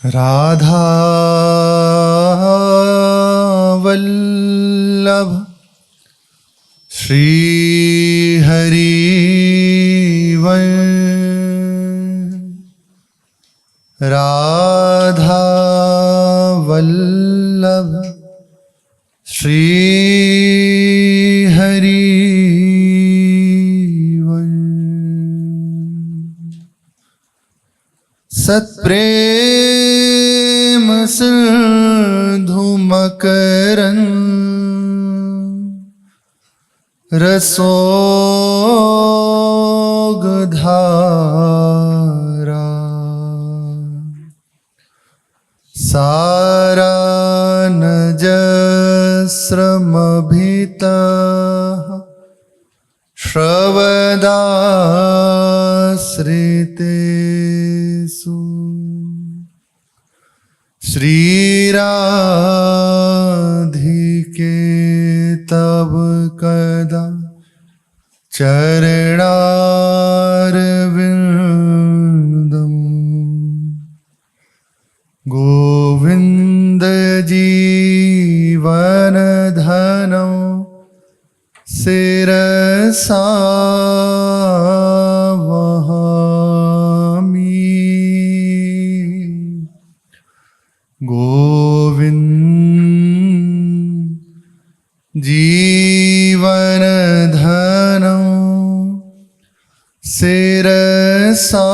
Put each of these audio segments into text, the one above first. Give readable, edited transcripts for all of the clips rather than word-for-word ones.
राधा वल्लभ श्री हरि राधा वल्लभ श्री हरि सत्प्रेम सिंधु मकरंद रसोगधारा सारानजस्रमभितः श्रवदाश्रितेषु श्रीराधिके तव कदा चरणारविंदम् गोविंद जीवनधनं शिरसा वहामि गोविंद जीवनधनं शिरसा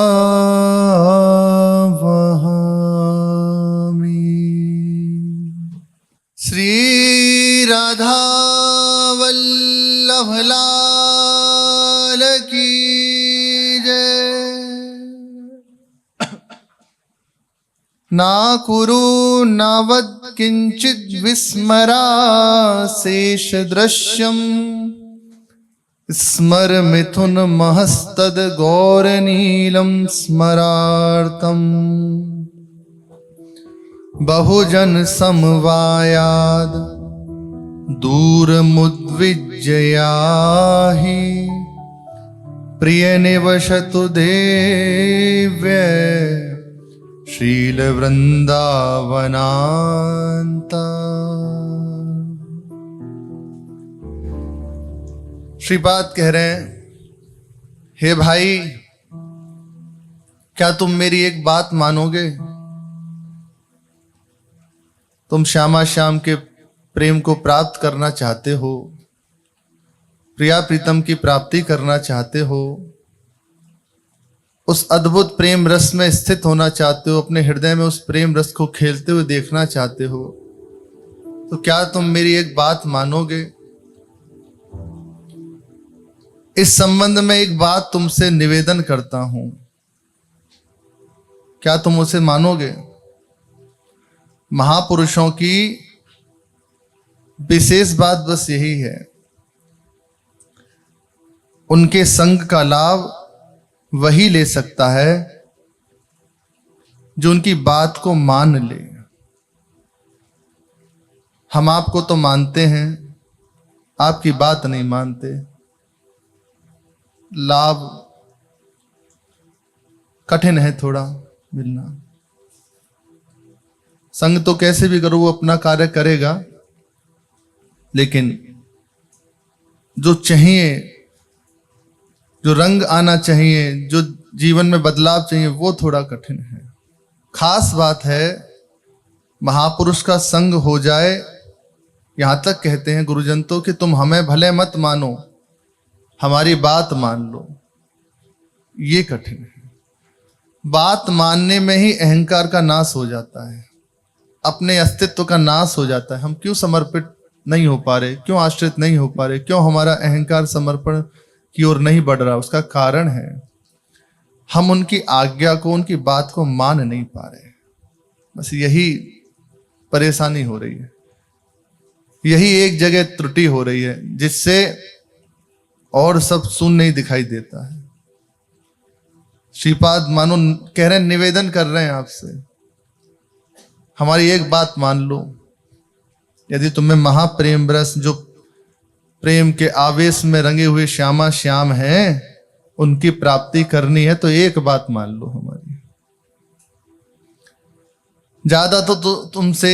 वहामि। श्री राधा वल्लभ लाल की जय। ना कुरु नावद किंचित विस्मरा शेष दृश्यम स्मर मिथुन महस्तद गौर नीलम स्मरार्थम बहुजन समवायाद दूर मुद्विजयाहि प्रिय निवशतु देव्य शील वृंदावनांता। श्रीपाद कह रहे हैं, हे भाई, क्या तुम मेरी एक बात मानोगे? तुम श्यामा श्याम के प्रेम को प्राप्त करना चाहते हो, प्रिया प्रीतम की प्राप्ति करना चाहते हो, उस अद्भुत प्रेम रस में स्थित होना चाहते हो, अपने हृदय में उस प्रेम रस को खेलते हुए देखना चाहते हो, तो क्या तुम मेरी एक बात मानोगे? इस संबंध में एक बात तुमसे निवेदन करता हूं, क्या तुम उसे मानोगे? महापुरुषों की विशेष बात बस यही है, उनके संग का लाभ वही ले सकता है जो उनकी बात को मान ले। हम आपको तो मानते हैं, आपकी बात नहीं मानते। लाभ कठिन है थोड़ा मिलना। संग तो कैसे भी करो वो अपना कार्य करेगा, लेकिन जो चाहिए, जो रंग आना चाहिए, जो जीवन में बदलाव चाहिए, वो थोड़ा कठिन है। खास बात है महापुरुष का संग हो जाए। यहां तक कहते हैं गुरुजन तो कि तुम हमें भले मत मानो, हमारी बात मान लो। ये कठिन है। बात मानने में ही अहंकार का नाश हो जाता है, अपने अस्तित्व का नाश हो जाता है। हम क्यों समर्पित नहीं हो पा रहे, क्यों आश्रित नहीं हो पा रहे, क्यों हमारा अहंकार समर्पण की ओर नहीं बढ़ रहा? उसका कारण है हम उनकी आज्ञा को, उनकी बात को मान नहीं पा रहे। बस यही परेशानी हो रही है, यही एक जगह त्रुटि हो रही है, जिससे और सब शून्य नहीं दिखाई देता है। श्रीपाद मानो कह रहे हैं, निवेदन कर रहे हैं आपसे, हमारी एक बात मान लो। यदि तुम्हें महाप्रेम रस, जो प्रेम के आवेश में रंगे हुए श्यामा श्याम हैं, उनकी प्राप्ति करनी है तो एक बात मान लो हमारी। ज्यादा तो तुमसे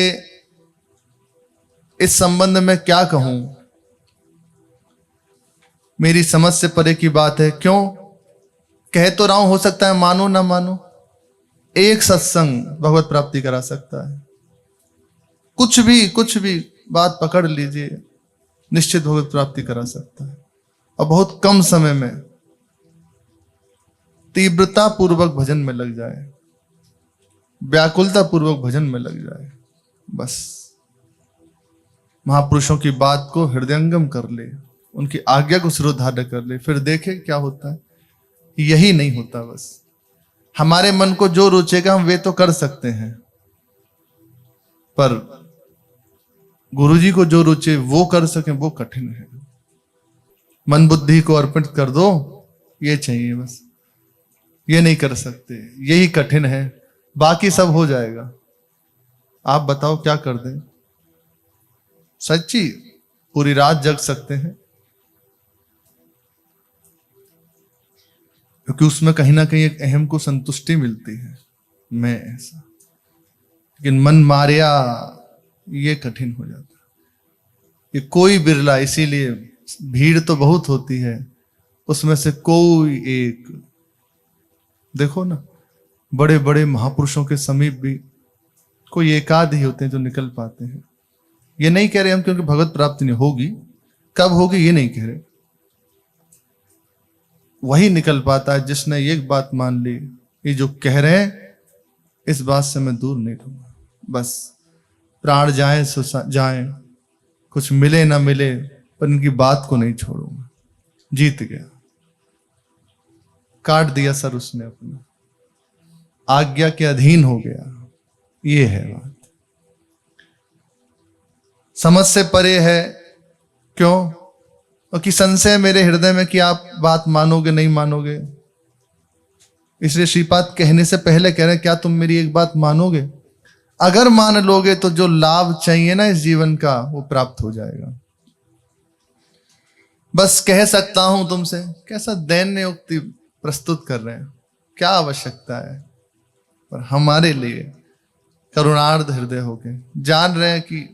इस संबंध में क्या कहूं, मेरी समझ से परे की बात है। क्यों कह तो रहा हूं, हो सकता है मानो ना मानो, एक सत्संग भगवत प्राप्ति करा सकता है। कुछ भी बात पकड़ लीजिए, निश्चित भगवत प्राप्ति करा सकता है। और बहुत कम समय में तीव्रता पूर्वक भजन में लग जाए, व्याकुलता पूर्वक भजन में लग जाए, बस महापुरुषों की बात को हृदयंगम कर ले, उनकी आज्ञा को सिरोधार्य कर ले, फिर देखे क्या होता है। यही नहीं होता, बस हमारे मन को जो रुचेगा हम वे तो कर सकते हैं, पर गुरुजी को जो रुचे वो कर सके वो कठिन है। मन बुद्धि को अर्पित कर दो, ये चाहिए बस, ये नहीं कर सकते, यही कठिन है, बाकी सब हो जाएगा। आप बताओ क्या कर दें? सच्ची पूरी रात जग सकते हैं, क्योंकि उसमें कहीं ना कहीं एक अहम को संतुष्टि मिलती है, मैं ऐसा। लेकिन मन मारिया ये कठिन हो जाता है। ये कोई बिरला, इसीलिए भीड़ तो बहुत होती है, उसमें से कोई एक, देखो ना बड़े बड़े महापुरुषों के समीप भी कोई एकाध ही होते हैं जो निकल पाते हैं। ये नहीं कह रहे हम क्योंकि भगवत प्राप्ति नहीं होगी, कब होगी ये नहीं कह रहे, वही निकल पाता है जिसने एक बात मान ली, ये जो कह रहे हैं इस बात से मैं दूर नहीं रहूंगा, बस प्राण जाए सो जाए, कुछ मिले ना मिले, पर इनकी बात को नहीं छोड़ूंगा। जीत गया, काट दिया सर उसने अपना, आज्ञा के अधीन हो गया। ये है बात, समझ से परे है। क्यों? क्योंकि संशय मेरे हृदय में कि आप बात मानोगे नहीं मानोगे, इसलिए श्रीपाद कहने से पहले कह रहे हैं क्या तुम मेरी एक बात मानोगे? अगर मान लोगे तो जो लाभ चाहिए ना इस जीवन का वो प्राप्त हो जाएगा। बस कह सकता हूं तुमसे, कैसा दैन्य उक्ति प्रस्तुत कर रहे हैं, क्या आवश्यकता है? पर हमारे लिए करुणार्ध हृदय होके जान रहे हैं कि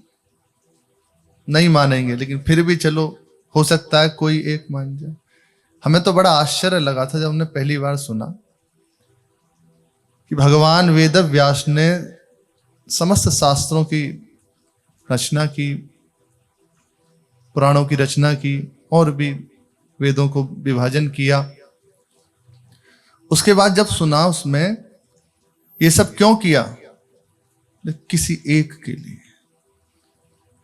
नहीं मानेंगे, लेकिन फिर भी चलो हो सकता है कोई एक मान जाए। हमें तो बड़ा आश्चर्य लगा था जब हमने पहली बार सुना कि भगवान वेद व्यास ने समस्त शास्त्रों की रचना की, पुराणों की रचना की, और भी वेदों को विभाजन किया। उसके बाद जब सुना उसमें ये सब क्यों किया? किसी एक के लिए,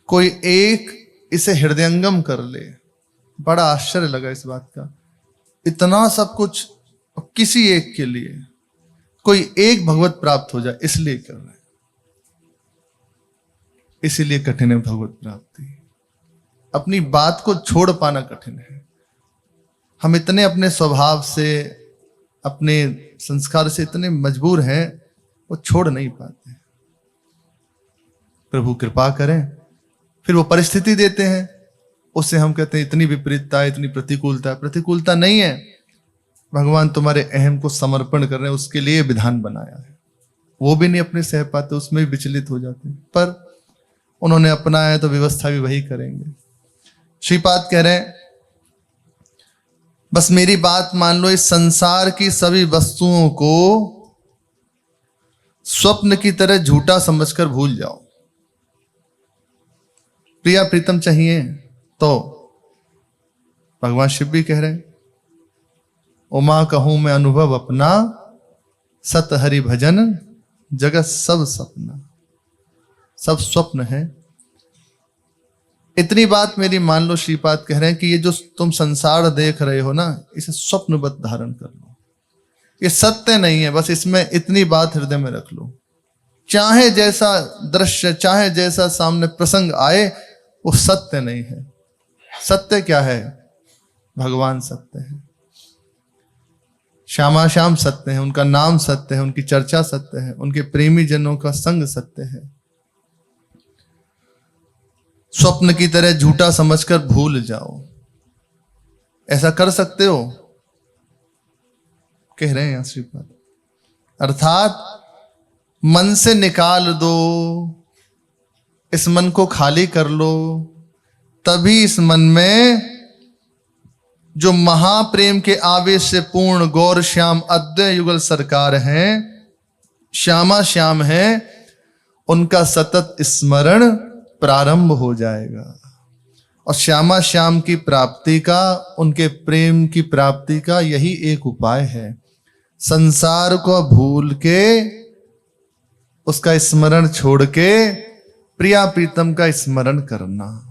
कोई एक इसे हृदयंगम कर ले। बड़ा आश्चर्य लगा इस बात का, इतना सब कुछ किसी एक के लिए, कोई एक भगवत प्राप्त हो जाए इसलिए कर रहे हैं। इसीलिए कठिन है भगवत प्राप्ति, अपनी बात को छोड़ पाना कठिन है। हम इतने अपने स्वभाव से, अपने संस्कार से इतने मजबूर हैं, वो छोड़ नहीं पाते। प्रभु कृपा करें, फिर वो परिस्थिति देते हैं, उससे हम कहते हैं इतनी विपरीतता, इतनी प्रतिकूलता। प्रतिकूलता नहीं है, भगवान तुम्हारे अहम को समर्पण कर रहे हैं, उसके लिए विधान बनाया है। वो भी नहीं अपने सह पाते, उसमें भी विचलित हो जाते हैं, पर उन्होंने अपनाया है तो व्यवस्था भी वही करेंगे। श्रीपाद कह रहे हैं बस मेरी बात मान लो, इस संसार की सभी वस्तुओं को स्वप्न की तरह झूठा समझकर भूल जाओ। प्रिया प्रीतम चाहिए तो भगवान शिव भी कह रहे हैं, उमा कहूं मैं अनुभव अपना, सत हरि भजन जगत सब सपना। सब स्वप्न है। इतनी बात मेरी मान लो, श्रीपाद कह रहे हैं कि ये जो तुम संसार देख रहे हो ना, इसे स्वप्नवत धारण कर लो। ये सत्य नहीं है, बस इसमें इतनी बात हृदय में रख लो। चाहे जैसा दृश्य, चाहे जैसा सामने प्रसंग आए, वो सत्य नहीं है। सत्य क्या है? भगवान सत्य है, श्यामा श्याम सत्य है, उनका नाम सत्य है, उनकी चर्चा सत्य है, उनके प्रेमी जनों का संग सत्य है। स्वप्न की तरह झूठा समझकर भूल जाओ। ऐसा कर सकते हो, कह रहे हैं श्रीपाद। अर्थात मन से निकाल दो, इस मन को खाली कर लो, तभी इस मन में जो महाप्रेम के आवेश से पूर्ण गौर श्याम अद्वैत युगल सरकार हैं, श्यामा श्याम हैं, उनका सतत स्मरण प्रारंभ हो जाएगा। और श्यामा श्याम की प्राप्ति का, उनके प्रेम की प्राप्ति का यही एक उपाय है, संसार को भूल के, उसका स्मरण छोड़ के प्रिया प्रीतम का स्मरण करना।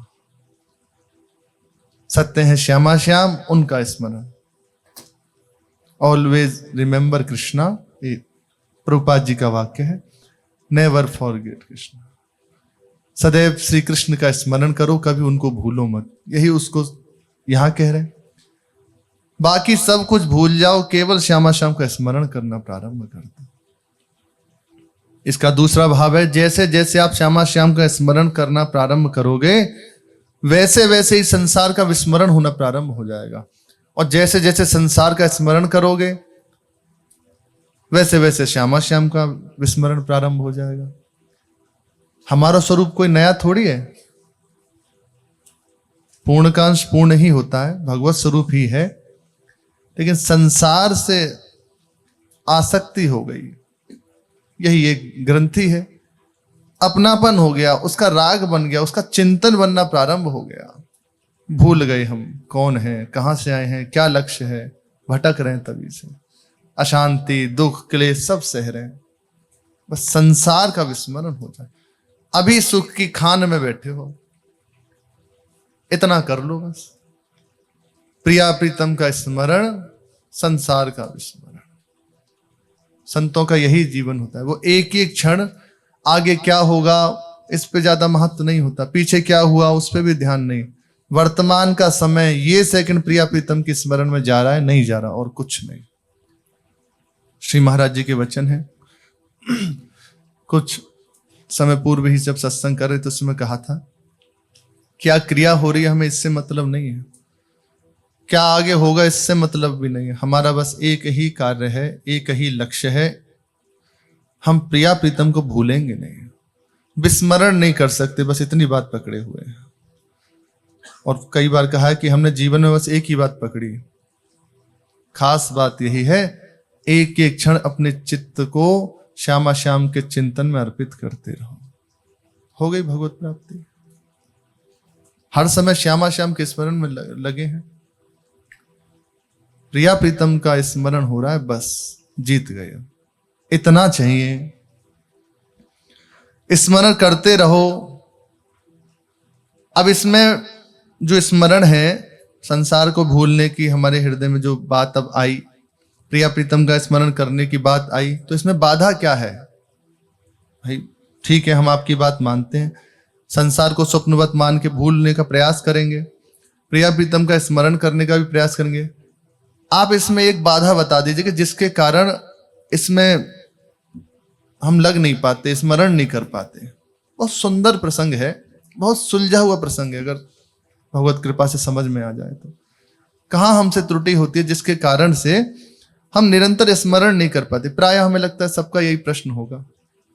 सत्य है श्यामा श्याम, उनका स्मरण। ऑलवेज रिमेंबर कृष्णा, ये प्रभुपाद जी का वाक्य है, नेवर फॉरगेट कृष्णा। सदैव श्री कृष्ण का स्मरण करो, कभी उनको भूलो मत, यही उसको यहां कह रहे। बाकी सब कुछ भूल जाओ, केवल श्यामा श्याम का स्मरण करना प्रारंभ कर दो। इसका दूसरा भाव है, जैसे जैसे आप श्यामा श्याम का स्मरण करना प्रारंभ करोगे, वैसे वैसे ही संसार का विस्मरण होना प्रारंभ हो जाएगा। और जैसे जैसे संसार का स्मरण करोगे, वैसे वैसे श्यामा श्याम का विस्मरण प्रारंभ हो जाएगा। हमारा स्वरूप कोई नया थोड़ी है, पूर्ण का अंश पूर्ण ही होता है, भगवत स्वरूप ही है, लेकिन संसार से आसक्ति हो गई, यही एक ग्रंथि है, अपनापन हो गया, उसका राग बन गया, उसका चिंतन बनना प्रारंभ हो गया। भूल गए हम कौन हैं, कहां से आए हैं, क्या लक्ष्य है, भटक रहे हैं, तभी से अशांति, दुख, क्लेश सब सह रहे हैं। बस संसार का विस्मरण हो जाए। अभी सुख की खान में बैठे हो, इतना कर लो बस, प्रिया प्रीतम का स्मरण, संसार का विस्मरण। संतों का यही जीवन होता है, वो एक एक क्षण आगे क्या होगा इस पे ज्यादा महत्व नहीं होता, पीछे क्या हुआ उस पे भी ध्यान नहीं, वर्तमान का समय ये सेकंड प्रिया प्रीतम की स्मरण में जा रहा है, नहीं जा रहा, और कुछ नहीं। श्री महाराज जी के वचन है, कुछ समय पूर्व ही जब सत्संग कर रहे तो उसमें कहा था, क्या क्रिया हो रही है हमें इससे मतलब नहीं है, क्या आगे होगा इससे मतलब भी नहीं है, हमारा बस एक ही कार्य है, एक ही लक्ष्य है, हम प्रिया प्रीतम को भूलेंगे नहीं, विस्मरण नहीं कर सकते, बस इतनी बात पकड़े हुए हैं। और कई बार कहा है कि हमने जीवन में बस एक ही बात पकड़ी, खास बात यही है, एक एक क्षण अपने चित्त को श्यामा श्याम के चिंतन में अर्पित करते रहो, हो गई भगवत प्राप्ति। हर समय श्यामा श्याम के स्मरण में लगे हैं, प्रिया प्रीतम का स्मरण हो रहा है, बस जीत गए, इतना चाहिए। स्मरण करते रहो। अब इसमें जो स्मरण है, संसार को भूलने की हमारे हृदय में जो बात अब आई, प्रिया प्रीतम का स्मरण करने की बात आई, तो इसमें बाधा क्या है भाई? ठीक है, हम आपकी बात मानते हैं, संसार को स्वप्नवत मान के भूलने का प्रयास करेंगे, प्रिया प्रीतम का स्मरण करने का भी प्रयास करेंगे। आप इसमें एक बाधा बता दीजिए कि जिसके कारण इसमें हम लग नहीं पाते, स्मरण नहीं कर पाते। बहुत सुंदर प्रसंग है, बहुत सुलझा हुआ प्रसंग है, अगर भगवत कृपा से समझ में आ जाए तो। कहाँ हमसे त्रुटि होती है जिसके कारण से हम निरंतर स्मरण नहीं कर पाते? प्राय हमें लगता है सबका यही प्रश्न होगा।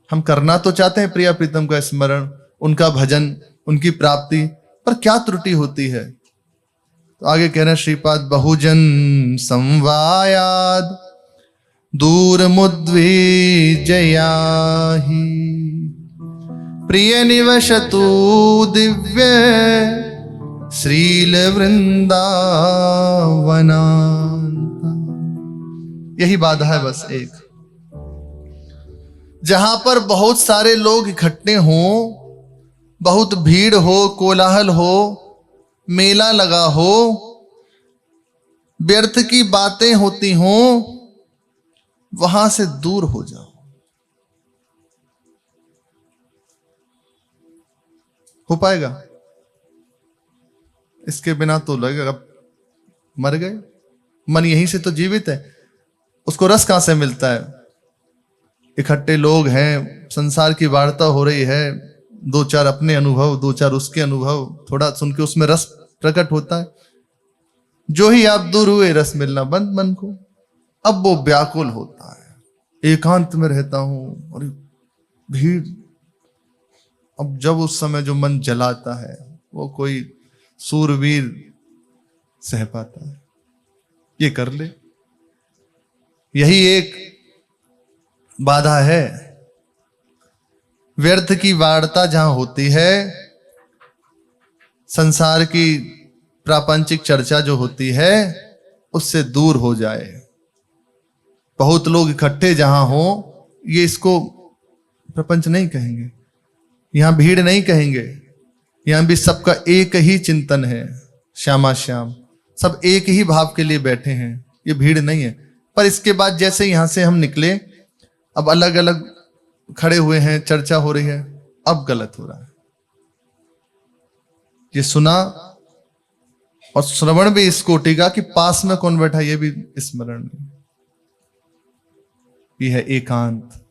हम करना तो चाहते हैं प्रिया प्रीतम का स्मरण, उनका भजन, उनकी प्राप्ति, पर क्या त्रुटि होती है? तो आगे कह रहे हैं श्रीपाद, बहुजन संवायाद दूर मुद्विजयाहि प्रिय निवशतु दिव्य श्रील वृंदावनांत। यही बाधा है बस एक, जहां पर बहुत सारे लोग इकट्ठे हों, बहुत भीड़ हो, कोलाहल हो, मेला लगा हो, व्यर्थ की बातें होती हों, वहां से दूर हो जाओ। हो पाएगा? इसके बिना तो लगेगा मर गए। मन यहीं से तो जीवित है, उसको रस कहां से मिलता है? इकट्ठे लोग हैं, संसार की वार्ता हो रही है, दो चार अपने अनुभव, दो चार उसके अनुभव, थोड़ा सुन के उसमें रस प्रकट होता है। जो ही आप दूर हुए, रस मिलना बंद मन को। अब वो व्याकुल होता है, एकांत में रहता हूं और भीड़। अब जब उस समय जो मन जलाता है वो कोई सूरवीर सह पाता है, ये कर ले। यही एक बाधा है। व्यर्थ की वार्ता जहां होती है, संसार की प्रापंचिक चर्चा जो होती है, उससे दूर हो जाए। बहुत लोग इकट्ठे जहां हो, ये इसको प्रपंच नहीं कहेंगे, यहां भीड़ नहीं कहेंगे, यहां भी सबका एक ही चिंतन है, श्यामा श्याम, सब एक ही भाव के लिए बैठे हैं, ये भीड़ नहीं है। पर इसके बाद जैसे यहां से हम निकले, अब अलग अलग खड़े हुए हैं, चर्चा हो रही है, अब गलत हो रहा है। ये सुना और श्रवण भी इस कोटि का कि पास में कौन बैठा ये भी स्मरण नहीं। ये है एकांत।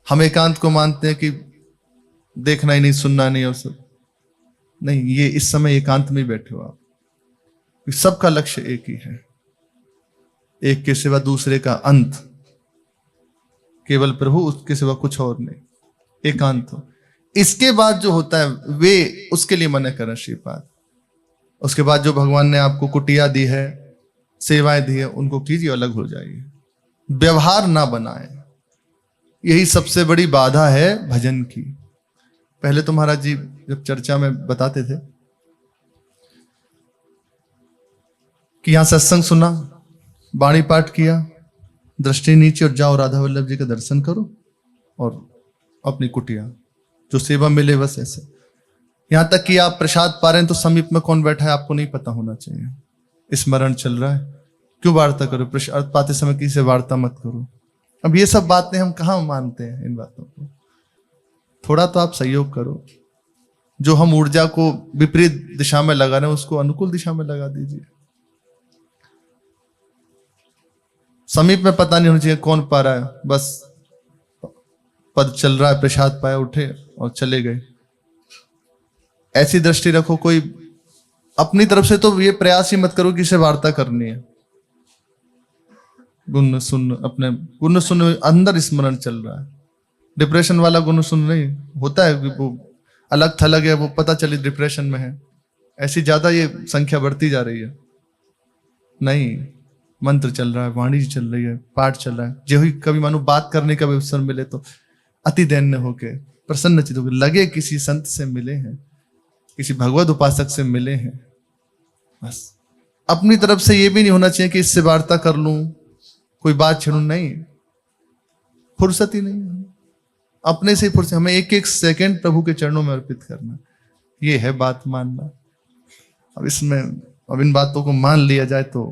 हम एकांत को मानते हैं कि देखना ही नहीं, सुनना नहीं और सब नहीं। ये इस समय एकांत में बैठे हो आप, सबका लक्ष्य एक ही है, एक के सिवा दूसरे का अंत, केवल प्रभु, उसके सिवा कुछ और नहीं, एकांत हो। इसके बाद जो होता है वे उसके लिए मना करें श्रीपाद। उसके बाद जो भगवान ने आपको कुटिया दी है, सेवाएं दी है, उनको कीजिए, अलग हो जाइए, व्यवहार ना बनाए। यही सबसे बड़ी बाधा है भजन की। पहले तो महाराज जी जब चर्चा में बताते थे कि यहां सत्संग सुना, वाणी पाठ किया, दृष्टि नीचे और जाओ राधा वल्लभ जी का दर्शन करो और अपनी कुटिया, जो सेवा मिले बस ऐसे। यहां तक कि आप प्रसाद पा रहे हैं तो समीप में कौन बैठा है आपको नहीं पता होना चाहिए। स्मरण चल रहा है, क्यों वार्ता करो, प्रसाद पाते समय किसी से वार्ता मत करो। अब ये सब बातें हम कहां मानते हैं इन बातों को। थोड़ा तो आप सहयोग करो, जो हम ऊर्जा को विपरीत दिशा में लगा रहे हैं उसको अनुकूल दिशा में लगा दीजिए। समीप में पता नहीं होना चाहिए कौन पा रहा है, बस पद चल रहा है, प्रसाद पाया, उठे और चले गए। ऐसी दृष्टि रखो। कोई अपनी तरफ से तो ये प्रयास ही मत करो कि इसे वार्ता करनी है। गुण सुन, अपने गुण सुन, अंदर स्मरण चल रहा है। डिप्रेशन वाला गुण सुन नहीं होता है कि वो अलग थलग है, वो पता चले डिप्रेशन में है, ऐसी ज्यादा ये संख्या बढ़ती जा रही है। नहीं, मंत्र चल रहा है, वाणी चल रही है, पाठ चल रहा है। जो ही कभी मानो बात करने का भी अवसर मिले तो अति दैन्य होके, प्रसन्न चित्त होकर लगे किसी संत से मिले हैं, किसी भगवत उपासक से मिले हैं। बस अपनी तरफ से ये भी नहीं होना चाहिए कि इससे वार्ता कर लूं, कोई बात छेड़ू, नहीं, फुर्सत ही नहीं। अपने से ही फुर्सत, हमें एक एक सेकंड प्रभु के चरणों में अर्पित करना, ये है बात मानना। अब इसमें अब इन बातों को मान लिया जाए तो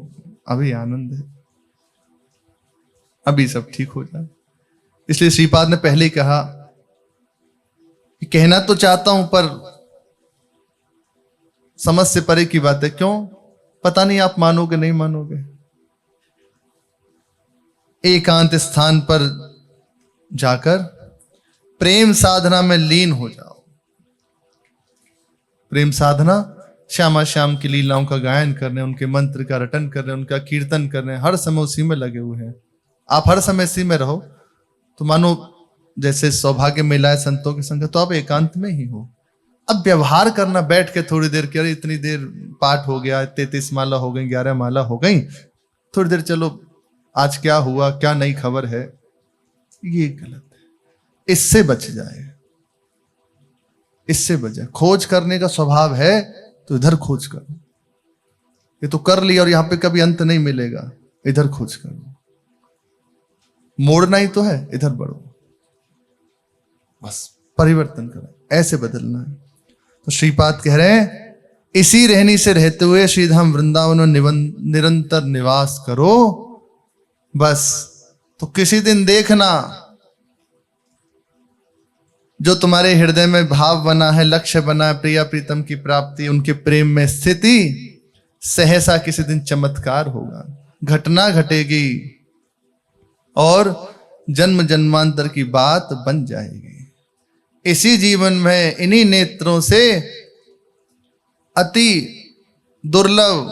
अभी आनंद है, अभी सब ठीक हो जाए। इसलिए श्रीपाद ने पहले ही कहा कि कहना तो चाहता हूं पर समझ से परे की बात है। क्यों? पता नहीं आप मानोगे नहीं मानोगे। एकांत स्थान पर जाकर प्रेम साधना में लीन हो जाओ। प्रेम साधना, श्यामा श्याम की लीलाओं का गायन करने, उनके मंत्र का रटन करने, उनका कीर्तन करने, हर समय उसी में लगे हुए हैं। आप हर समय इसी में रहो तो मानो जैसे सौभाग्य मिला है संतों के संग, तो आप एकांत में ही हो। अब व्यवहार करना बैठ के थोड़ी देर के, अरे इतनी देर पाठ हो गया, 33 माला हो गई, 11 माला हो गई, थोड़ी देर चलो आज क्या हुआ, क्या नई खबर है, ये गलत है। इससे बच जाए, इससे बच जाए। खोज करने का स्वभाव है तो इधर खोज करो। ये तो कर लिया और यहां पे कभी अंत नहीं मिलेगा, इधर खोज करो। मोड़ना ही तो है, इधर बढ़ो, बस परिवर्तन करो, ऐसे बदलना है। तो श्रीपाद कह रहे हैं इसी रहनी से रहते हुए श्रीधाम वृंदावन में निरंतर निवास करो। बस तो किसी दिन देखना जो तुम्हारे हृदय में भाव बना है, लक्ष्य बना है, प्रिया प्रीतम की प्राप्ति, उनके प्रेम में स्थिति, सहसा किसी दिन चमत्कार होगा, घटना घटेगी और जन्म जन्मांतर की बात बन जाएगी। इसी जीवन में इन्हीं नेत्रों से अति दुर्लभ,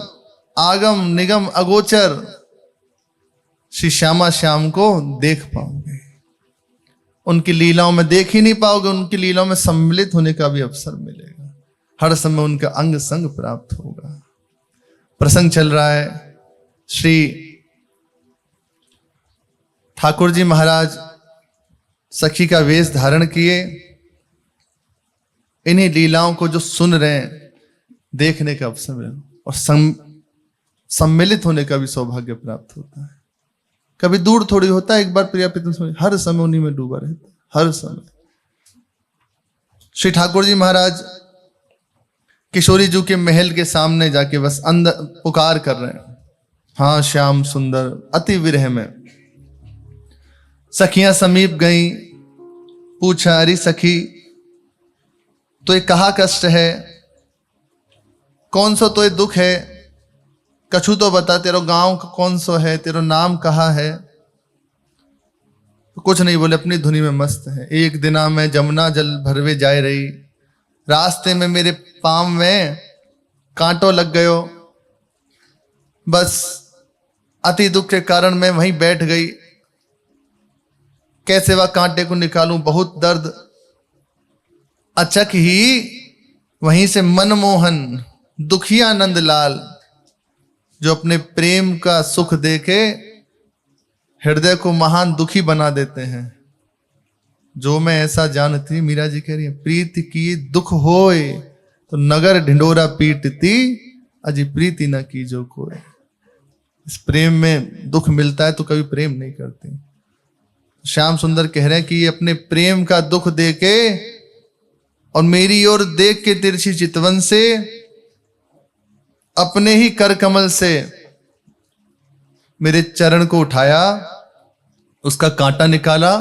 आगम निगम अगोचर श्री श्यामा श्याम को देख पाओगे। उनकी लीलाओं में देख ही नहीं पाओगे, उनकी लीलाओं में सम्मिलित होने का भी अवसर मिलेगा। हर समय उनका अंग संग प्राप्त होगा। प्रसंग चल रहा है, श्री ठाकुर जी महाराज सखी का वेश धारण किए, इन्हीं लीलाओं को जो सुन रहे हैं देखने का अवसर मिला और सम्मिलित होने का भी सौभाग्य प्राप्त होता है। कभी दूर थोड़ी होता है, एक बार प्रिया प्रीतम हर समय उन्हीं में डूबा रहता है, हर समय। श्री ठाकुर जी महाराज किशोरी जी के महल के सामने जाके बस अंदर पुकार कर रहे हैं, हाँ श्याम सुंदर, अति विरह में। सखियां समीप गई, पूछा, अरे सखी तो ये कहा कष्ट है, कौन सा तो ये दुख है, कछु तो बता, तेरा गांव कौन सा है, तेरा नाम कहा है। तो कुछ नहीं बोले, अपनी धुनी में मस्त है। एक दिना मैं जमुना जल भरवे जाए रही, रास्ते में मेरे पांव में कांटो लग गयो, बस अति दुख के कारण मैं वहीं बैठ गई। कैसे वह कांटे को निकालूं, बहुत दर्द। अचक ही वहीं से मनमोहन दुखिया नंदलाल, जो अपने प्रेम का सुख देके हृदय को महान दुखी बना देते हैं, जो मैं ऐसा जानती। मीरा जी कह रही है, प्रीति की दुख होए तो नगर ढिंडोरा पीटती, अजी प्रीति न की जो कोई। इस प्रेम में दुख मिलता है तो कभी प्रेम नहीं करती। श्याम सुंदर कह रहे हैं कि ये अपने प्रेम का दुख देके और मेरी ओर देख के तिरछी चितवन से, अपने ही कर कमल से मेरे चरण को उठाया, उसका कांटा निकाला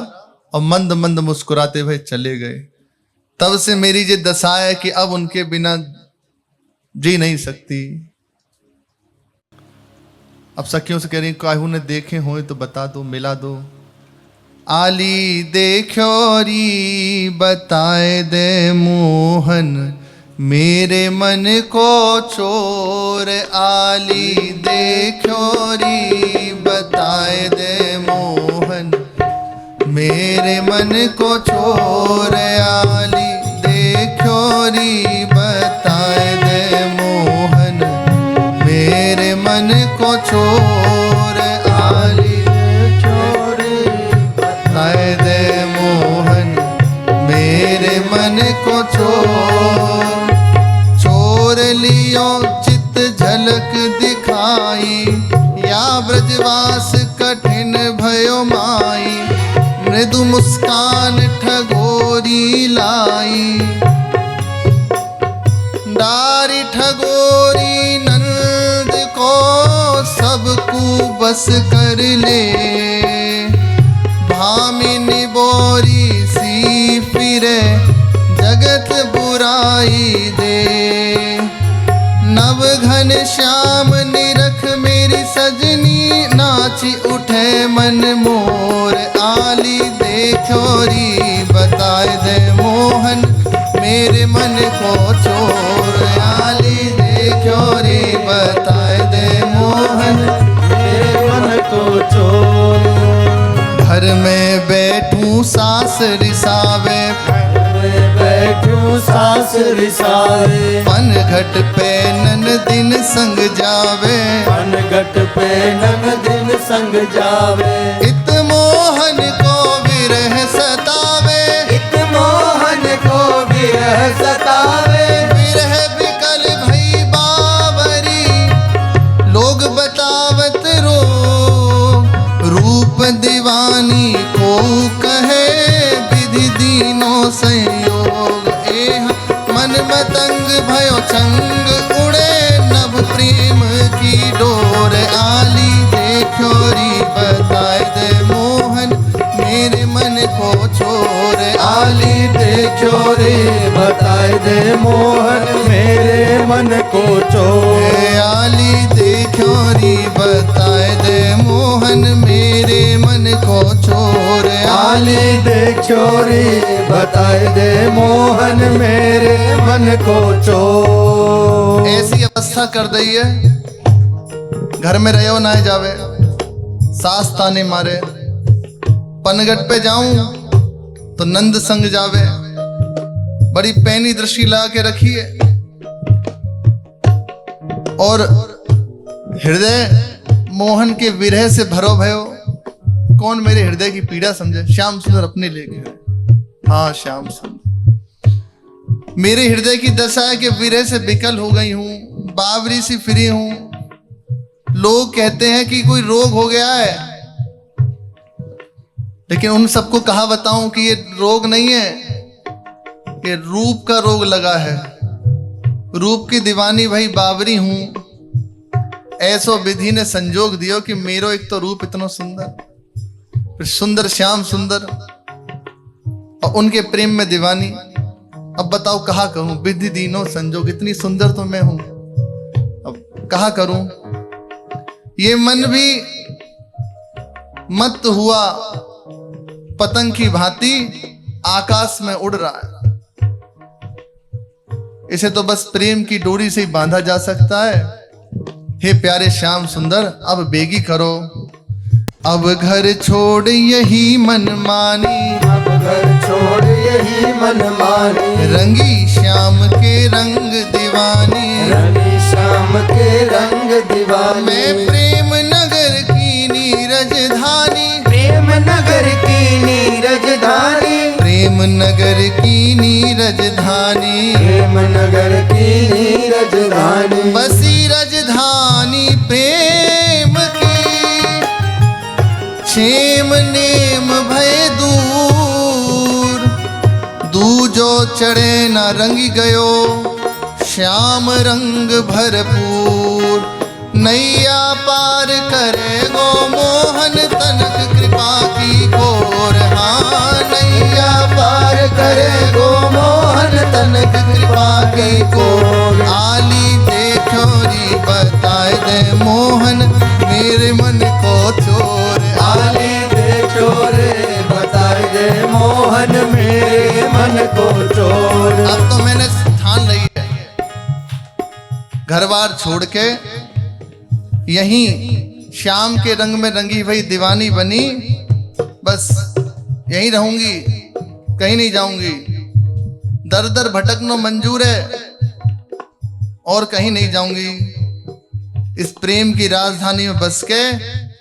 और मंद मंद मुस्कुराते हुए चले गए। तब से मेरी ये दशा है कि अब उनके बिना जी नहीं सकती। अब सखियों से कह रही, काहू ने देखे हो तो बता दो, मिला दो। आली देखोरी बताए दे मोहन, मेरे मन को चोर। आली देखोरी बताए दे मोहन, मेरे मन को चोर। आली देखोरी बताए दे मोहन, मेरे मन को चोर। आली देखोरी बताए दे मोहन, मेरे मन को चोर। चोर लियो चित झलक दिखाई, या ब्रजवास कठिन भयो माई। मृदु मुस्कान ठगोरी लाई, डारी ठगोरी नंद को सबको बस कर ले। भामिनी बोरी सी फिरे जगत बुराई दे। नव घन श्याम निरख मेरी सजनी, नाची उठे मन मोर। आली देखोरी बताए दे मोहन, मेरे मन को चोर। आली देखोरी बताए दे मोहन, मेरे मन को चोर। घर में बैठूं सास रिसावे, बैठूं सास रिसावे। पन घट पे नन दिन संग जावे, पन घट पे नन दिन संग जावे। इत मोहन को विरह सतावे, इत मोहन को विरह सतावे। विरह विकल भई बावरी, लोग बतावत रो। रूप दीवानी को कहे, विधि दीनों संयोग। एह मन मतंग भयो चंग, उड़े नभ प्रेम की डोर। आली देखोरी बताए दे मोहन, मेरे मन को चोर। आली देखोरी बताए दे मोहन, मेरे मन को चोर। आली देखोरी बताए दे मोहन, मेरे मन को चोर। आली देखोरी बताए दे मोहन, मेरे मन को चोर। ऐसी अवस्था कर दी है, घर में रहो ना जावे, सास ताने मारे। पनघट पे जाऊं तो नंद संग जावे। बड़ी पैनी दृष्टि लगा के रखी है और हृदय मोहन के विरह से भरो भयो। कौन मेरे हृदय की पीड़ा समझे? श्याम सुंदर अपने लेके। हाँ श्याम सुंदर, मेरे हृदय की दशा है कि विरह से विकल हो गई हूं, बावरी सी फिरी हूं। लोग कहते हैं कि कोई रोग हो गया है, लेकिन उन सबको कहा बताऊं कि ये रोग नहीं है, ये रूप का रोग लगा है। रूप की दीवानी भाई बावरी हूं। ऐसो विधि ने संजोग दियो कि मेरो एक तो रूप इतना सुंदर, फिर सुंदर श्याम सुंदर और उनके प्रेम में दीवानी। अब बताओ कहा कहूं, विधि दीनो संजोग, इतनी सुंदर तो मैं हूं, अब कहा करूं। ये मन भी मत हुआ पतंग की भांति आकाश में उड़ रहा है। इसे तो बस प्रेम की डोरी से ही बांधा जा सकता है। हे प्यारे श्याम सुंदर, अब बेगी करो। अब घर छोड़ यही मन मानी, अब घर छोड़ यही मन मानी। रंगी श्याम के रंग दीवानी, रंगी श्याम के रंग दीवानी। मैं प्रेम नगर की नीरज धानी, प्रेम नगर की नीरज धानी। प्रेम नगर की नीरज धानी, प्रेम नगर की नीरज धानी। बसी रजधानी प्रेम की, क्षेम नेम भय दूर। दूजो चढ़े न रंग गयो, श्याम रंग भरपूर। नैया पार करे गो मोहन, तनक कृपा की कोर। हाँ नैया पार करे गो मोहन, तनक कृपा की कोर। आली देखोरी बताए दे मोहन, मेरे मन को चोर। आली दे चोरे बताए दे मोहन, मेरे मन को चोर। अब तो मैंने ठान रही है, घर बार छोड़ के यहीं श्याम के रंग में रंगी हुई दीवानी बनी। बस यहीं रहूंगी, कहीं नहीं जाऊंगी। दर दर भटकना मंजूर है और कहीं नहीं जाऊंगी। इस प्रेम की राजधानी में बस के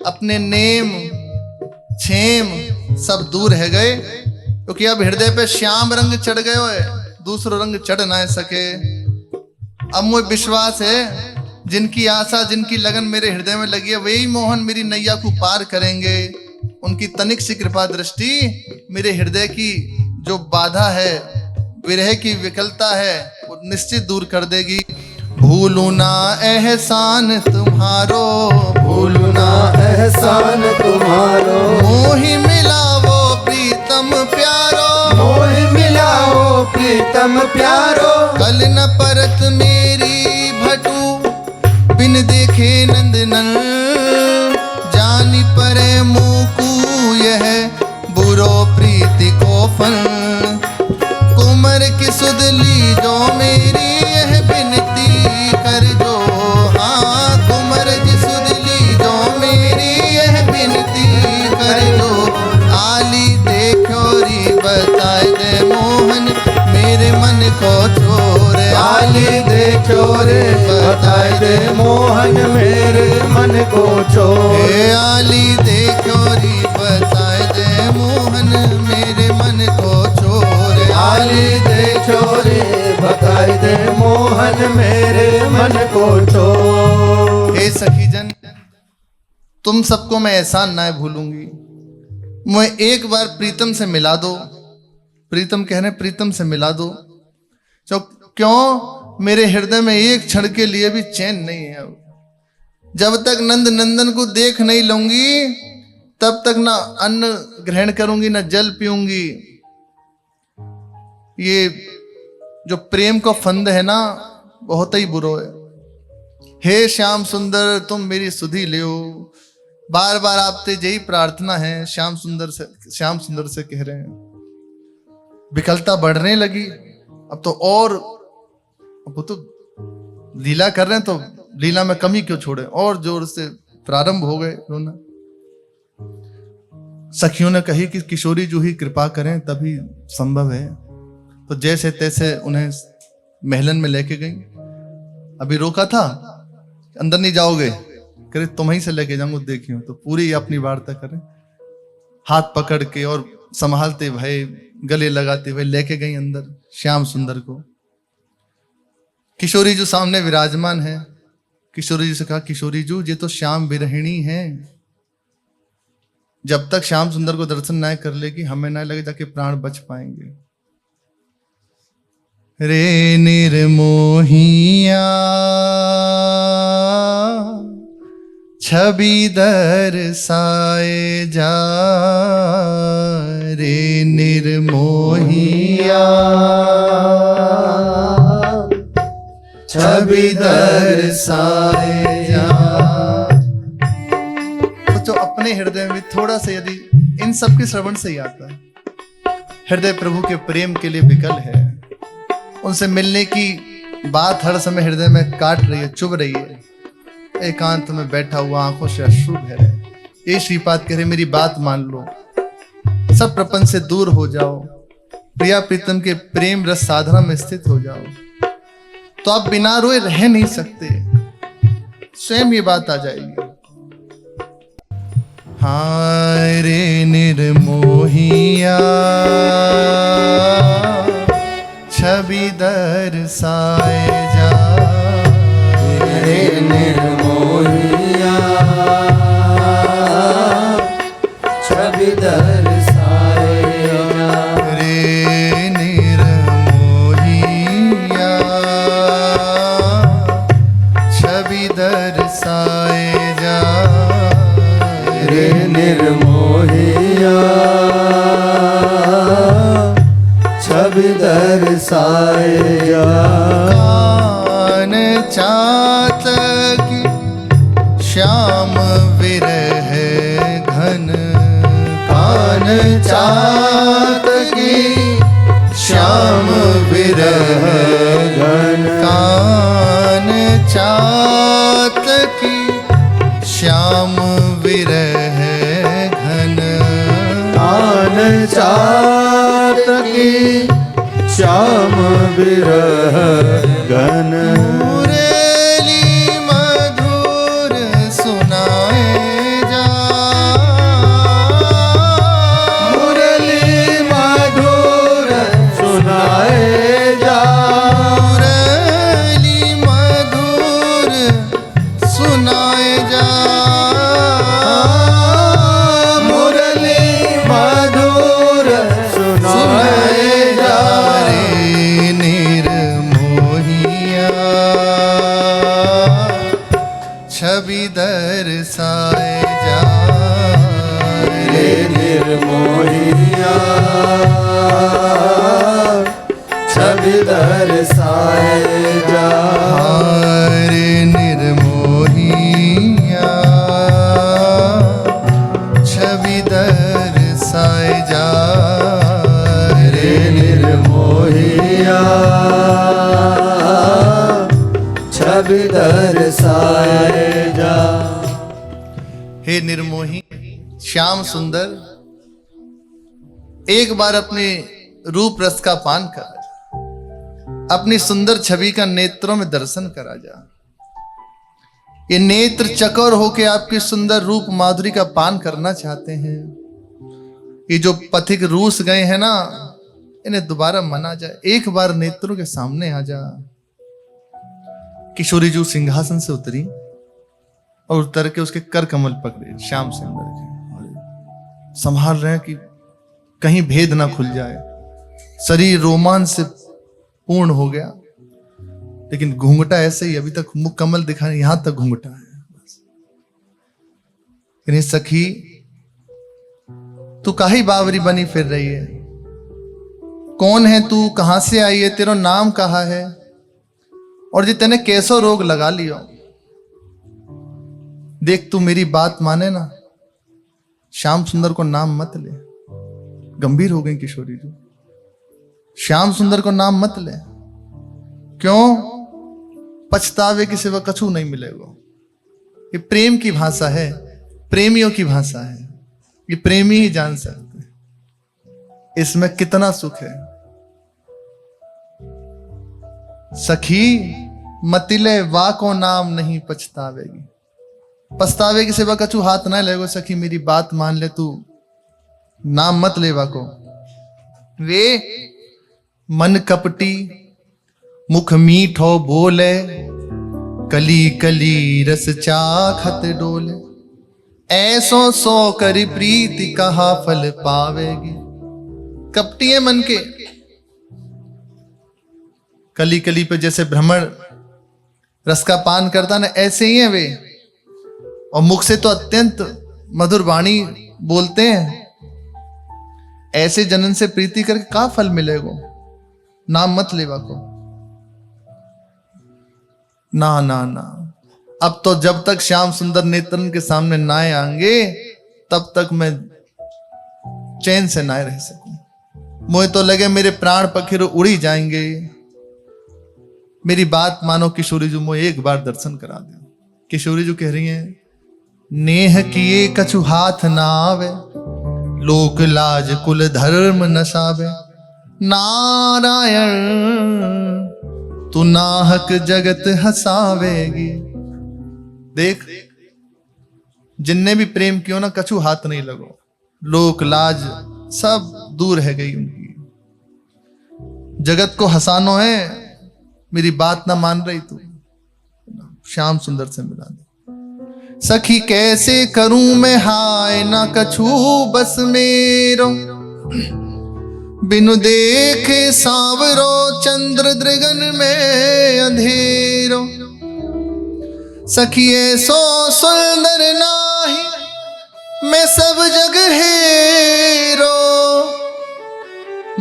अपने नेम क्षेम सब दूर है गए, क्योंकि अब हृदय पे श्याम रंग चढ़ गयो है, दूसरो रंग चढ़ ना सके। अब मुझे विश्वास है, जिनकी आशा जिनकी लगन मेरे हृदय में लगी है, वही मोहन मेरी नैया को पार करेंगे। उनकी तनिक सी कृपा दृष्टि मेरे हृदय की जो बाधा है, विरह की विकलता है, वो निश्चित दूर कर देगी। भूलू ना एहसान तुम्हारो, भूलू ना एहसान तुम्हारो। मोहि मिलावो प्रीतम प्यारो, मोहि मिलाओ प्रीतम प्यारो। कल न परत मेरी भटू, बिन देखे नंदनल। जानी परे मुकू यह बुरो प्रीति को फल। कुमर की सुध ली जो मेरी यह बिनती कर जो। हाँ कुमर की सुध ली जो मेरी यह बिनती कर जो। आली देखोरी बताए दे मोहन, मेरे मन को चोर। आली दे चोरे बताए दे मोहन, मेरे मन को चोर। हे आली देखोरी बताए दे मोहन, मेरे मन को चोर। आली दे चोरे बताए दे मोहन, मेरे मन को चोर। हे सखी जन, तुम सबको मैं एहसान ना भूलूंगी। मुझे एक बार प्रीतम से मिला दो। प्रीतम कह रहे हैं, प्रीतम से मिला दो। तो क्यों मेरे हृदय में एक क्षण के लिए भी चैन नहीं है। जब तक नंद नंदन को देख नहीं लूंगी, तब तक ना अन्न ग्रहण करूंगी, ना जल पीऊंगी। ये जो प्रेम का फंद है ना, बहुत ही बुरा है। हे श्याम सुंदर, तुम मेरी सुधि लियो। बार बार आपसे यही प्रार्थना है, श्याम सुंदर से कह रहे हैं। विकलता बढ़ने लगी अब तो, और अब वो तो लीला कर रहे हैं, तो लीला में कमी क्यों छोड़े, और जोर से प्रारंभ हो गए रोना। सखियों ने कही कि किशोरी जू ही कृपा करें तभी संभव है। तो जैसे तैसे उन्हें महलन में लेके गई। अभी रोका था, अंदर नहीं जाओगे, करे तुम्हीं से लेके जाऊंगा देखियो। तो पूरी अपनी वार्ता करें, हाथ पकड़ के और संभालते भय, गले लगाते हुए लेके गई अंदर श्याम सुंदर को। किशोरी जू सामने विराजमान है। किशोरी जी से कहा, किशोरी जू ये तो श्याम विरहिणी है, जब तक श्याम सुंदर को दर्शन ना कर लेगी हमें ना लगे जाके प्राण बच पाएंगे। रे निर्मोहिया छवि दर्शाए जा, रे निर्मोहिया छवि दर्शाए जा। सोचो अपने हृदय में थोड़ा सा यदि इन सब के श्रवण से ही आता है, हृदय प्रभु के प्रेम के लिए विकल है, उनसे मिलने की बात हर समय हृदय में काट रही है, चुभ रही है, एकांत में बैठा हुआ आंखों से अश्रु बह रहे। ये श्रीपाद कह रहे मेरी बात मान लो, सब प्रपंच से दूर हो जाओ, प्रिया प्रीतम के प्रेम रस साधना में स्थित हो जाओ। तो आप बिना रोए रह नहीं सकते, स्वयं ये बात आ जाएगी। हाय रे निर्मोहिया छवि दर्शाए जा, रे निर्मोहिया छवि दर्शाए जा, रे निर्मोहिया छवि दर्शाए जा, रे निर्मोहिया छवि दर्शाए जा। कान चातकी श्याम विरह घन, कान चातकी श्याम विरह घन, कान चातकी श्याम विरह घन, कान चातकी श्याम विरह घन, मुरली मधुर सुनाए जा, मुरली मधुर सुनाए जा, मुरली मधुर सुनाए जा, मुरली मधुर सुनाए जा, रे निर्मोहिया छवि दर्शाए जा, रे निर्मोहिया छवि दर्शाए जा, रे निर्मोहिया छवि दर्शाए जा, रे निर्मोहिया छवि दर्शाए जा। हे निर्मोही श्याम सुंदर, एक बार अपने रूप रस का पान कर, अपनी सुंदर छवि का नेत्रों में दर्शन करा जा। ये नेत्र चकोर होके आपकी सुंदर रूप माधुरी का पान करना चाहते हैं। ये जो पथिक रूस गए हैं ना, इन्हें दोबारा मना जाए, एक बार नेत्रों के सामने आ जा। किशोरी जी सिंहासन से उतरी और उतर के उसके कर कमल पकड़े श्याम सुंदर के, और संभाल रहे हैं कि कहीं भेद ना खुल जाए। शरीर रोमांच से पूर्ण हो गया, लेकिन घूंघटा ऐसे ही, अभी तक मुख कमल दिखा, यहां तक घूंघटा है बस। इन्हें सखी तू काहे बावरी बनी फिर रही है? कौन है तू, कहां से आई है, तेरा नाम कहा है, और जी तेने कैसो रोग लगा लियो? देख तू मेरी बात माने ना, श्याम सुंदर को नाम मत ले। गंभीर हो गई किशोरी जी, श्याम सुंदर को नाम मत ले। क्यों? पछतावे के सिवा कछु नहीं मिलेगा। ये प्रेम की भाषा है, प्रेमियों की भाषा है। ये प्रेमी ही जान सकते हैं इसमें कितना सुख है। सखी मतिले वा को नाम नहीं पछतावेगी, पछतावे की सेवा कछु हाथ ना लगो। सखी मेरी बात मान ले, तू नाम मत लेवा को। वे मन कपटी मुख मीठो बोले, कली कली रस चाखत डोले। ऐसो सो करी प्रीति कहा फल पावेगी। कपटी है मन के, कली कली पे जैसे भ्रमण रस का पान करता ना, ऐसे ही है वे। और मुख से तो अत्यंत मधुर वाणी बोलते हैं। ऐसे जनन से प्रीति करके का फल मिलेगा? नाम मत लेवा को। ना ना ना, अब तो जब तक श्याम सुंदर नेत्रन के सामने ना आएंगे तब तक मैं चैन से ना रह सकूं। मुझे तो लगे मेरे प्राण पखेरु उड़ी जाएंगे। मेरी बात मानो किशोरी जी, मुझे एक बार दर्शन करा दो। किशोरी जी कह रही हैं, नेह किए कछु हाथ ना आवे, लोक लाज कुल धर्म नसावे। नारायण तू नाहक जगत हसावेगी। देख, जिनने भी प्रेम किया ना, कछु हाथ नहीं लगो। लोक लाज सब दूर है गई उनकी। जगत को हसानो है, मेरी बात ना मान रही तू, श्याम सुंदर से मिला दे। सखी कैसे करूं मैं हाय ना कछु बस मेरो, बिनु देखे सांवरो चंद्र दृगन में अंधेरो। सखी ऐसो सुंदर नाही मैं सब जग हेरो,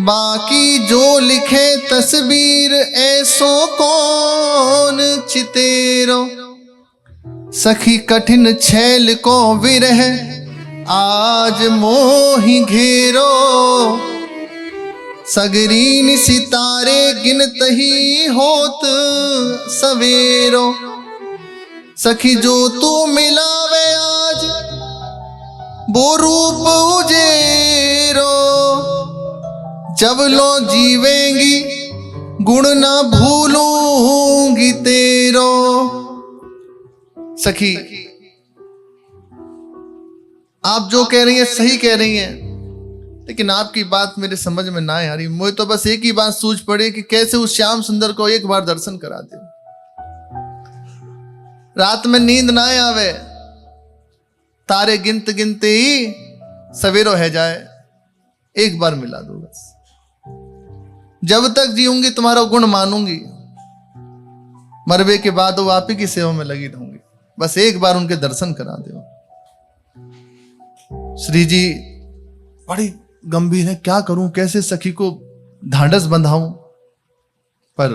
बाकी जो लिखे तस्वीर ऐसो कौन चितेरो। सखी कठिन छैल को विरह आज मोहि घेरो, सगरीन सितारे गिनत ही होत सवेरो। सखी जो तू मिलावे आज वो रूप उजेरो, जब लो जीवेंगी गुण ना भूलूंगी तेरो। सखी आप जो कह रही हैं सही कह रही हैं, लेकिन आपकी बात मेरे समझ में ना आ रही। मुझे तो बस एक ही बात सूझ पड़ी कि कैसे उस श्याम सुंदर को एक बार दर्शन करा दे। रात में नींद ना आवे, तारे गिनते गिनते ही सवेरो है जाए, एक बार मिला दो बस। जब तक जीऊंगी तुम्हारा गुण मानूंगी, मरवे के बाद वो आप ही की सेवा में लगी रहूंगी। बस एक बार उनके दर्शन करा दो। श्री जी बड़ी गंभीर है, क्या करूं, कैसे सखी को ढांढस बंधाऊं, पर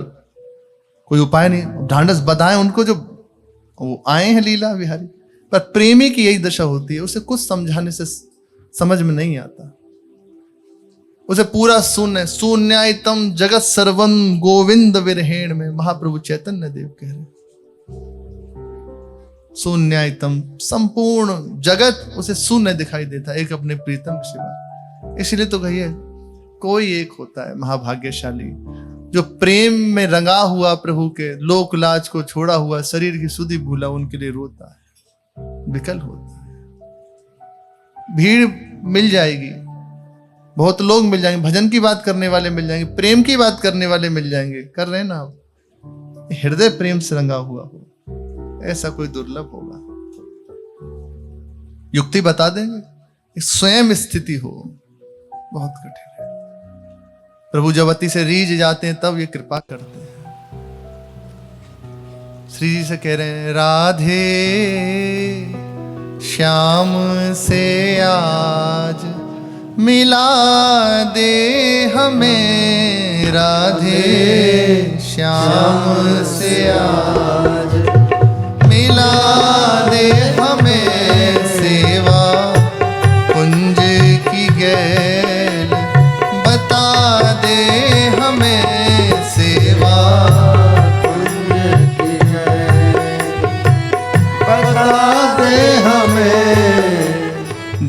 कोई उपाय नहीं। ढांढस बंधाएं उनको जो वो आए हैं लीला विहारी। पर प्रेमी की यही दशा होती है, उसे कुछ समझाने से समझ में नहीं आता। उसे पूरा शून्य, शून्यायतम जगत सर्वम गोविंद विरहेण में महाप्रभु चैतन्य देव कह रहे। शून्यायतम, संपूर्ण जगत उसे शून्य दिखाई देता है एक अपने प्रीतम के सिवा। इसलिए तो कहिए कोई एक होता है महाभाग्यशाली, जो प्रेम में रंगा हुआ प्रभु के लोक लाज को छोड़ा हुआ, शरीर की सुधि भूला उनके लिए रोता है, विकल होता है। भीड़ मिल जाएगी, बहुत लोग मिल जाएंगे, भजन की बात करने वाले मिल जाएंगे, प्रेम की बात करने वाले मिल जाएंगे। कर रहे हैं ना आप, हृदय प्रेम से रंगा हुआ हो, ऐसा कोई दुर्लभ होगा। युक्ति बता देंगे, स्वयं स्थिति हो, बहुत कठिन है। प्रभु जब अति से रीझ जाते हैं तब ये कृपा करते हैं। श्री जी से कह रहे हैं, राधे श्याम से आज मिला दे हमें, राधे श्याम से आज मिला दे हमें, सेवा कुंज की गैल बता दे हमें, सेवा कुंज की गैल बता दे हमें।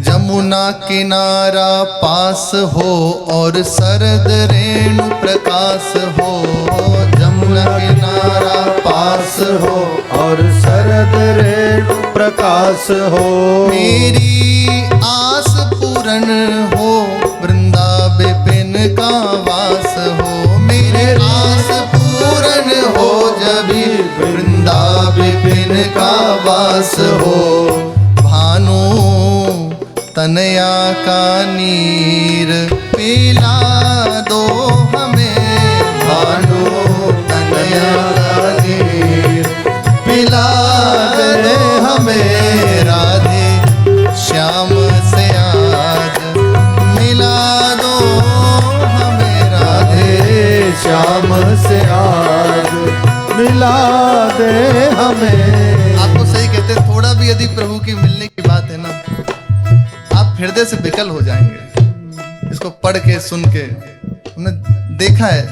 जमुना किनारा पास हो और शरद रेणु प्रकाश हो। जमुना किनारा पास हो और शरद रेणु प्रकाश हो। मेरी आस पूर्ण हो वृंदा विपिन का वास हो। मेरी आस पूर्ण हो जब वृंदा विपिन का वास हो। भानु तनया का नीर पिला दो हमें। भानु तनया का नीर पिला दे हमें। राधे श्याम से आज मिला दो हमें। राधे श्याम से आज मिला दे हमें। आपको सही कहते हैं, थोड़ा भी यदि प्रभु की मिलने की बात है ना, आप हृदय से विकल हो जाएंगे। इसको पढ़ के सुन के हमने देखा है,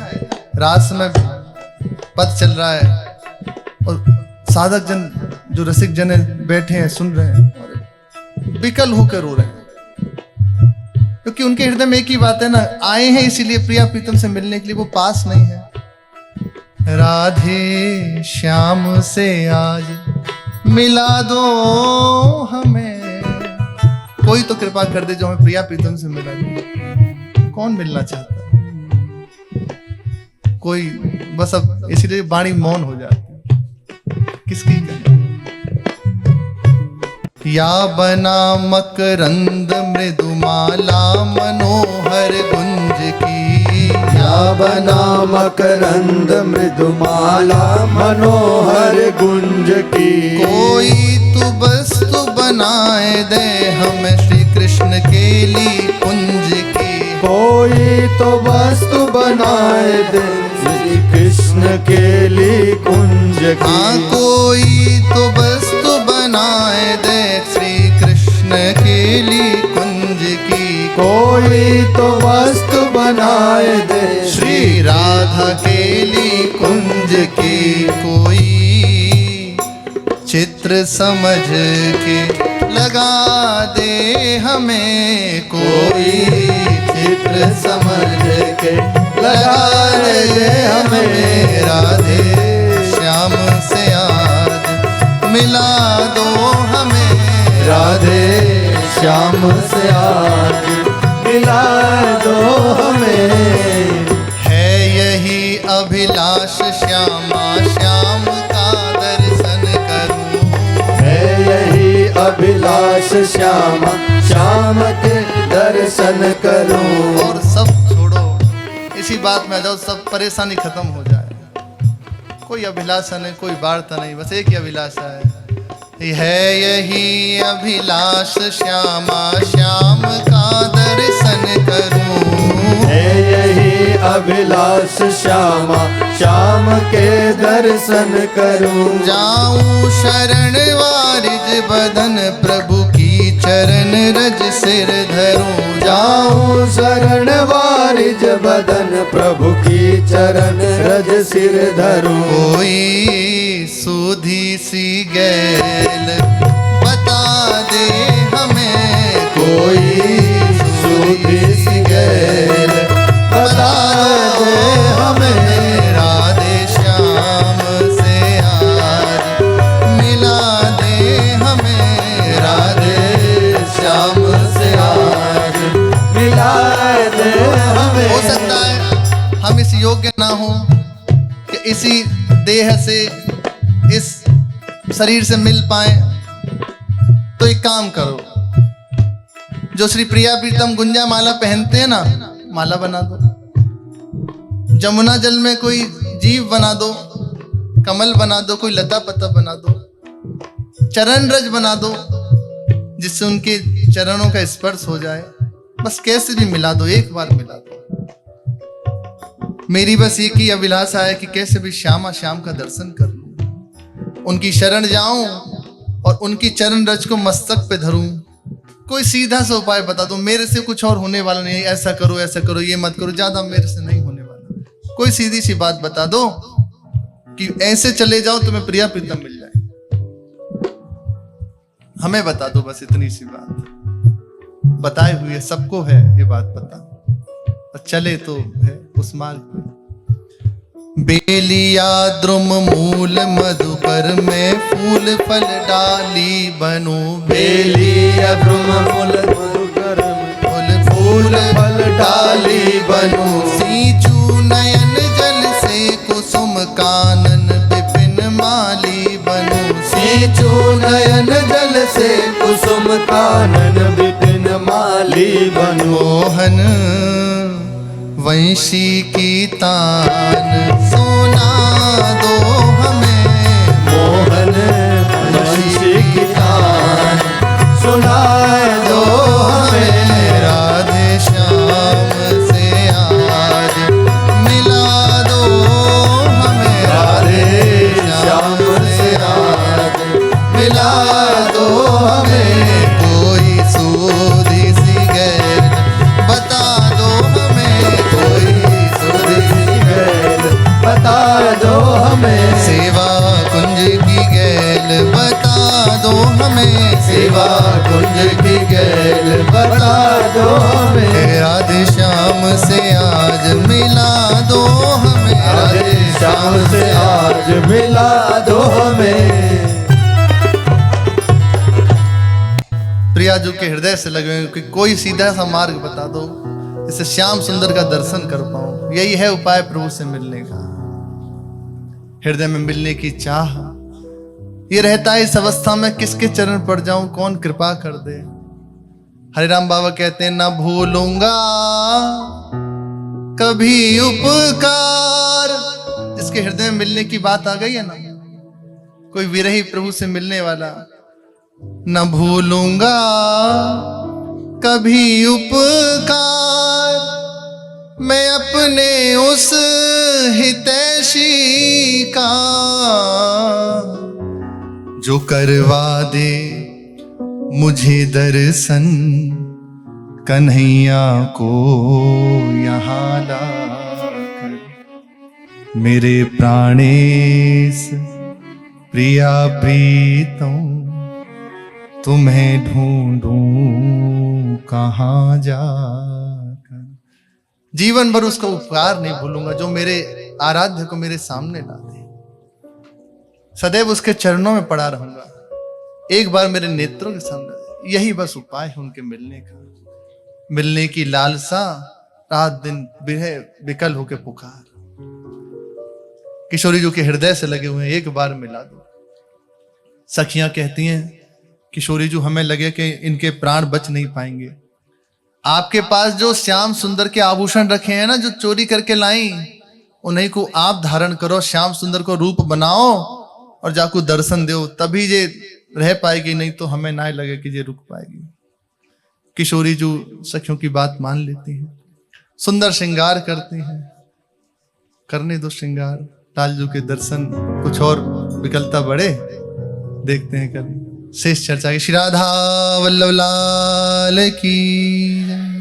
रात में पथ चल रहा है और साधक जन जो रसिक जन है बैठे हैं सुन रहे हैं और विकल होकर रो रहे हैं, क्योंकि उनके हृदय में एक ही बात है ना, आए हैं इसीलिए प्रिया प्रीतम से मिलने के लिए, वो पास नहीं है। राधे श्याम से आज मिला दो हमें। कोई तो कृपा कर दे जो हमें प्रिया प्रीतम से मिला दे। कौन मिलना चाहता है? कोई, बस अब इसीलिए वाणी मौन हो जाती है। किसकी कहे? या बना मकरंद मृदुमाला मनोहर गुंज की। या बना मकरंद मृदुमाला मनोहर गुंज की। कोई तू वस्तु बनाए दे हमें श्री कृष्ण के लिए कुंज की। कोई तो वस्तु बनाए दे श्री कृष्ण के लिए कुंज की। हाँ, कोई तो वस्तु बनाए दे श्री कृष्ण के लिए कुंज की। कोई तो वस्तु बनाए दे श्री राधा के लिए कुंज की। कोई चित्र समझ के लगा दे हमें। कोई चित्र समझ के लगा दे हमें। राधे श्याम से आज मिला दो हमें। राधे श्याम से आज मिला दो हमें। है यही अभिलाष श्यामा श्याम का दर्शन करूं। है यही अभिलाष श्यामा श्याम के दर्शन करूं। और सब छोड़ो, इसी बात में आ जाओ, सब परेशानी खत्म हो जाए। कोई अभिलाषा नहीं, कोई वार्ता नहीं, बस एक ही अभिलाषा है यही अभिलाष श्यामा श्याम का दर्शन करूं। है यही अभिलाष श्यामा श्याम के दर्शन करूं। जाऊं शरण वारिज बदन प्रभु की चरण रज सिर धरूं। जाऊं शरण वारिज बदन प्रभु की चरण रज सिर धरूं। कोई सूधी सी गैल बता दे हमें। कोई सूधी सी गैल बता दे हमें। राधे श्याम से आज मिला दे हमें। राधे श्याम से आज मिला दे हमें। हो सकता है हम इस योग्य ना हो कि इसी देह से, इस शरीर से मिल पाए, तो एक काम करो, जो श्री प्रिया प्रीतम गुंजा माला पहनते हैं ना, माला बना दो। जमुना जल में कोई जीव बना दो, कमल बना दो, कोई लता पत्ता बना दो, चरण रज बना दो, जिससे उनके चरणों का स्पर्श हो जाए। बस कैसे भी मिला दो, एक बार मिला दो। मेरी बस एक ही अभिलाषा है कि कैसे भी श्यामा श्याम का दर्शन कर लूं, उनकी शरण जाऊं और उनकी चरण रज को मस्तक पे धरूं। कोई सीधा सा उपाय बता दो, मेरे से कुछ और होने वाला नहीं, ऐसा करो, ये मत करो, ज्यादा मेरे से नहीं होने वाला। कोई सीधी सी बात बता दो कि ऐसे चले जाओ तुम्हें प्रिया प्रीतम मिल जाए। हमें बता दो बस इतनी सी बात। बताए हुए, सबको है ये बात पता, और चले तो है उस मार्ग पे। बेलिया द्रुम मूल मधुकर में फूल फल डाली बनूं, बेलिया द्रुम मूल मधुकर में फूल फल डाली बनूं, सींचू नयन जल से कुसुम कानन विपिन माली बनूं, सींचू नयन जल से कुसुम कानन विपिन माली बनूं, मोहन वंशी की तान सुना दो हमें, मोहन वंशी की तान सुना दो हमें, राधे श्याम से आज मिला दो हमें, राधे श्याम से आज मिला दो हमें, कोई सूदी सी गैर बता दो हमें, कोई सुधी सी गैल बता दो हमें, सेवा कुंज की गैल बता दो हमें, सेवा कुंज की गैल बता दो हमें, राधे श्याम से आज मिला दो हमें, राधे श्याम से आज मिला दो हमें। प्रिया जो के हृदय से लगे हुए कि कोई सीधा सा मार्ग बता दो, इससे श्याम सुंदर का दर्शन कर पाऊं। यही है उपाय प्रभु से मिलने का, हृदय में मिलने की चाह। ये रहता है इस अवस्था में किसके चरण पड़ जाऊं, कौन कृपा कर दे। हरिराम बाबा कहते हैं, ना भूलूंगा कभी उपकार। जिसके हृदय में मिलने की बात आ गई है ना, कोई विरही प्रभु से मिलने वाला, न भूलूंगा कभी उपकार, मैं अपने उस हितैषी का, जो करवा दे मुझे दर्शन, कन्हैया को यहाँ लाकर, मेरे प्राणेश प्रिया प्रीतम, तुम्हें ढूंढूं कहाँ जाकर। जीवन भर उसका उपकार नहीं भूलूंगा, जो मेरे आराध्य को मेरे सामने ला दे। सदैव उसके चरणों में पड़ा रहूंगा, एक बार मेरे नेत्रों के सामने। यही बस उपाय है उनके मिलने का। मिलने की लालसा, रात दिन बिरह विकल होके पुकार। किशोरी जो के हृदय से लगे हुए हैं, एक बार मिला दो। सखियां कहती हैं, किशोरी जो हमें लगे कि इनके प्राण बच नहीं पाएंगे। आपके पास जो श्याम सुंदर के आभूषण रखे हैं ना, जो चोरी करके लाई, उन्हीं को आप धारण करो, श्याम सुंदर को रूप बनाओ और जाको दर्शन दो, तभी ये रह पाएगी, नहीं तो हमें ना लगे कि ये रुक पाएगी। किशोरी जो सखियों की बात मान लेती हैं, सुंदर श्रृंगार करती हैं। करने दो श्रृंगार, लालजू के दर्शन कुछ और विकलता बढ़े, देखते हैं कभी। शेष चर्चा की। श्री राधा वल्लभ लाल की जय।